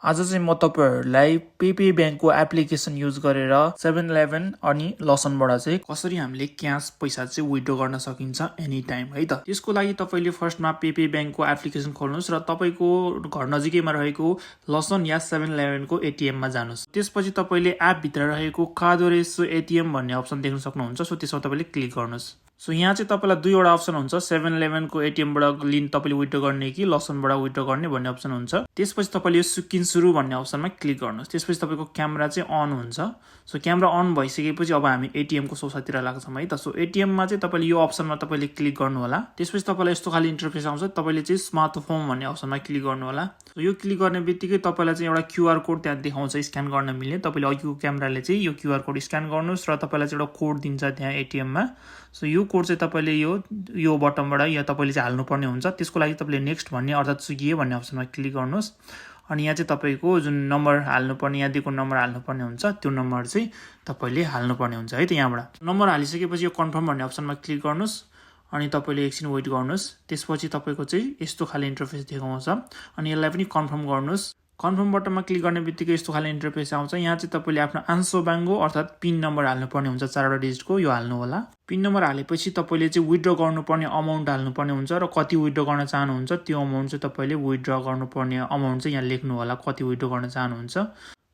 आज चाहिँ म तपाईहरुलाई पेपे बैंकको एप्लिकेसन युज गरेर 7-Eleven अनि लसनबाट चाहिँ कसरी हामीले क्याश पैसा चाहिँ विथड्र गर्न सकिन्छ एनी टाइम है त। त्यसको लागि तपाईले फर्स्टमा पेपे बैंकको एप्लिकेसन खोल्नुस् र तपाईको घर नजिकैमा रहेको लसन या 7-Eleven को एटीएम मा जानुस्। त्यसपछि तपाईले एप भित्र रहेको कादोरेसो एटीएम भन्ने अप्सन देख्न सक्नुहुन्छ। सो त्यसमा तपाईले क्लिक गर्नुस्। सो यहाँ चाहिँ तपाईलाई दुईवटा अप्सन हुन्छ, 7-Eleven को एटीएम बाट लिन तपाईले विथड्र गर्ने कि लसनबाट विथड्र गर्ने भन्ने अप्सन हुन्छ। त्यसपछि तपाईले यो सुकिन सुरु भन्ने अप्सनमा क्लिक गर्नुस्। त्यसपछि तपाईको क्यामेरा चाहिँ अन हुन्छ। सो क्यामेरा अन भइसकेपछि अब हामी एटीएम को सोसातिर लाग्छौं है त। सो एटीएम मा चाहिँ तपाईले यो अप्सनमा तपाईले क्लिक गर्नु होला। त्यसपछि तपाईलाई यस्तो खाली इन्टरफेस आउँछ। तपाईले चाहिँ स्मार्टफोन भन्ने अप्सनमा क्लिक गर्नु होला। सो यो क्लिक गर्ने बित्तिकै तपाईलाई चाहिँ एउटा क्यूआर कोड त्यहाँ देखाउँछ स्क्यान गर्न मिल्ने। तपाईले अघिको क्यामेराले चाहिँ यो क्यूआर कोड स्क्यान गर्नुस् र तपाईलाई चाहिँ एउटा कोड दिन्छ त्यहाँ एटीएम मा। सो यो कोड चाहिँ तपाईले यो बटनबाट या तपाईले चाहिँ हाल्नुपर्ने हुन्छ। त्यसको लागि तपाईले नेक्स्ट भन्ने अर्थात स्विगी भन्ने अप्सनमा क्लिक गर्नुस्। अनि यहाँ चाहिँ तपाईको जुन नम्बर हाल्नुपर्ने या दिएको नम्बर हाल्नुपर्ने हुन्छ त्यो नम्बर चाहिँ तपाईले हाल्नुपर्ने हुन्छ है त। यहाँबाट नम्बर हालिसकेपछि यो कन्फर्म भन्ने अप्सनमा क्लिक गर्नुस् अनि तपाईले एकछिन वेट गर्नुस्। त्यसपछि तपाईको चाहिँ यस्तो खाली इन्टरफेस देखाउँछ अनि यसलाई पनि कन्फर्म गर्नुस्। कन्फर्म बटनमा क्लिक गर्ने बित्तिकै यस्तो खाली इन्टरफेस आउँछ। यहाँ चाहिँ तपाईले आफ्नो आन्सो बाङ्गो अर्थात पिन नम्बर हाल्नुपर्ने हुन्छ, 4वटा डिजिटको यो हाल्नु होला। पिन नम्बर हालेपछि तपाईले चाहिँ विथड्र गर्नुपर्ने अमाउन्ट हाल्नुपर्ने हुन्छ र कति विथड्र गर्न चाहनुहुन्छ त्यो अमाउन्ट चाहिँ तपाईले विथड्र गर्नुपर्ने अमाउन्ट चाहिँ यहाँ लेख्नु होला, कति विथड्र गर्न चाहनुहुन्छ।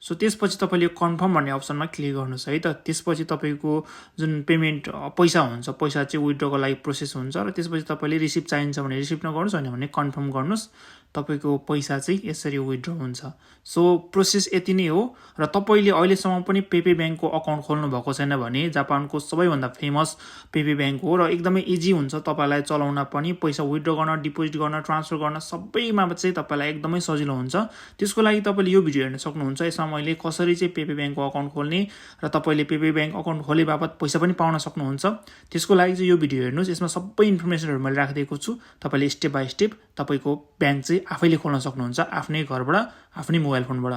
सो त्यसपछि तपाईले कन्फर्म भन्ने अप्सनमा क्लिक गर्नुस् है त। त्यसपछि तपाईको जुन पेमेन्ट पैसा हुन्छ, पैसा चाहिँ विथड्रको लागि प्रोसेस हुन्छ र त्यसपछि तपाईले रिसिभ चाहिन्छ भने रिसिभ नगर्नुस्, हैन भने कन्फर्म गर्नुस्। तपाईको पैसा चाहिँ यसरी विथड्र हुन्छ। सो प्रोसेस यति नै हो। र तपाईले अहिलेसम्म पनि पेपे बैंकको अकाउन्ट खोल्नु भएको छैन भने जापानको सबैभन्दा फेमस पेपे बैंक हो र एकदमै इजी हुन्छ तपाईलाई चलाउन पनि। पैसा विथड्र गर्न, डिपोजिट गर्न, ट्रान्सफर गर्न सबैमा चाहिँ तपाईलाई एकदमै सजिलो हुन्छ। त्यसको लागि तपाईले यो भिडियो हेर्न सक्नुहुन्छ। यसमा मैले कसरी चाहिँ पेपे बैंकको अकाउन्ट खोल्ने र तपाईले पेपे बैंक अकाउन्ट खोले बापत पैसा पनि पाउन सक्नुहुन्छ। त्यसको लागि चाहिँ यो भिडियो हेर्नुस्। यसमा सबै इन्फर्मेसनहरु मैले राखिदिएको छु। तपाईले स्टेप बाइ स्टेप तपाईको बैंक चाहिँ आफैले खोल्न सक्नुहुन्छ आफ्नै घरबाट, आफ्नै मोबाइल फोनबाट।